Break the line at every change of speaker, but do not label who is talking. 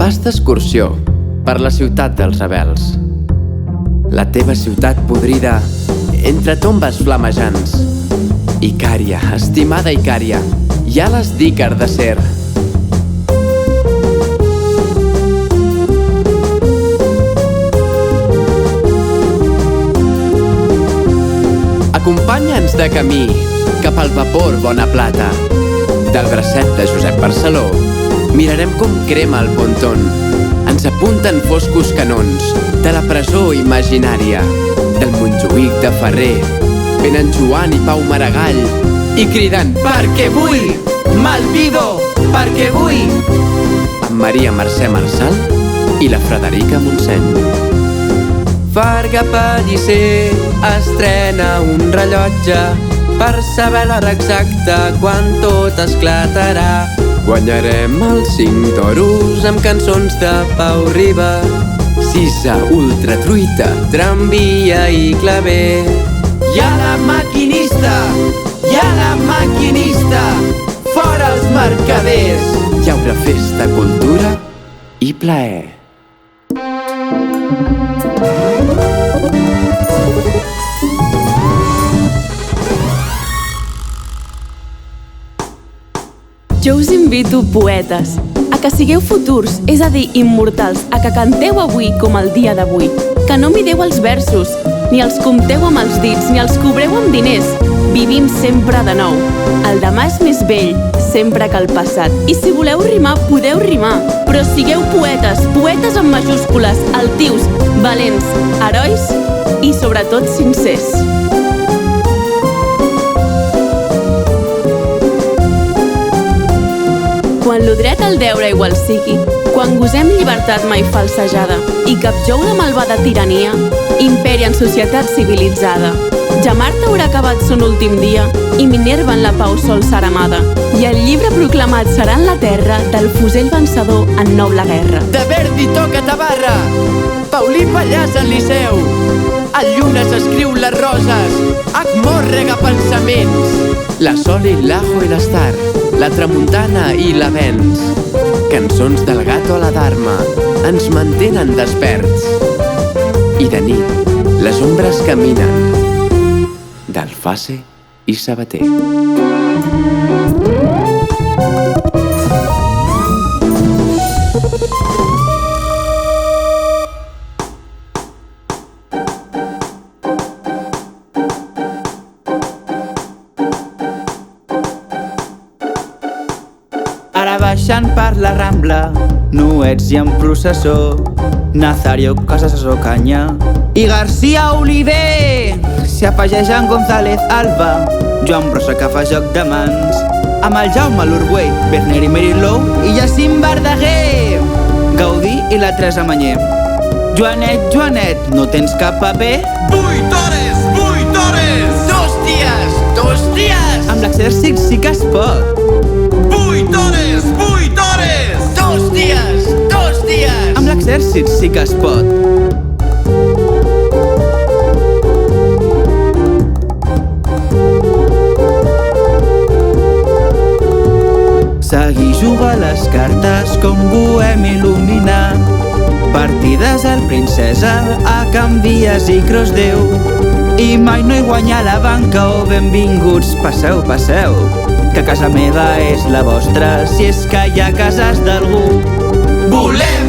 Vas d'excursió per la ciutat dels rebels. La teva ciutat podrida entre tombes flamejants. Icària, estimada Icària, hi ha les d'Ícar d'acer. Acompanya'ns de camí cap al vapor Bona Plata. Del bracet de Josep Barceló mirarem com crema el ponton. Ens apunten foscos canons de la presó imaginària. Del Montjuïc de Ferrer venen Joan i Pau Maragall i criden «Perquè vull! Malvido! Perquè vull!» amb Maria Mercè Marçal i la Frederica Montseny. Farga Pellicer estrena un rellotge per saber l'hora exacta quan tot esclatarà. Guanyarem els 5 toros amb cançons de Pau Riba, Sisa, Ultra Truita, Tramvia i Claver. Hi ha la maquinista! Hi ha la maquinista! Fora els mercaders! Hi haurà festa, cultura i plaer.
Jo us invito, poetes, a que sigueu futurs, és a dir, immortals, a que canteu avui com el dia d'avui, que no mireu els versos, ni els compteu amb els dits, ni els cobreu amb diners. Vivim sempre de nou. El demà és més vell, sempre que el passat. I si voleu rimar, podeu rimar. Però sigueu poetes, poetes amb majúscules, altius, valents, herois i sobretot sincers. Quan lo dret el deure igual sigui, quan gosem llibertat mai falsejada i capjou la malvada tirania, imperi en societat civilitzada. Ja Marte haurà acabat son últim dia i Minerva en la pau sol serà amada. I el llibre proclamat serà en la terra del fusell vencedor en noble guerra.
De Verdi toca tabarra, Paulí Pallàs en Liceu, a Lluna s'escriu les roses, Acmor rega pensaments, la Sol i l'Ajo i l'Estar, la Tramuntana i l'avenç. Cançons del Gato a la Dharma ens mantenen desperts. I de nit, les ombres caminen d'Alfase i Sabater.
Ara baixant per la Rambla, Nuets i en processó, Nazario Casas Ocaña i García Oliver. S'hi afegeixen González Alba, Joan Brossa que fa joc de mans, amb el Jaume l'Orguell, Berner i Merilou i Jacint Verdaguer, Gaudí i la Teresa Manyer. Joanet, Joanet, no tens cap paper?
8 hores! 8 hores!
2 dies! 2 dies!
Amb l'exèrcit sí que es pot.
8 hores! 8 hores!
2 dies! 2 dies!
Amb l'exèrcit sí que es pot. Seguir jugar les cartes com bohem il·luminat, partides al Princesa, a Can Vies i Crossdeu, i mai no hi guanya la banca. Oh, benvinguts, passeu, passeu, que casa meva és la vostra, si és que hi ha cases d'algú.
Volem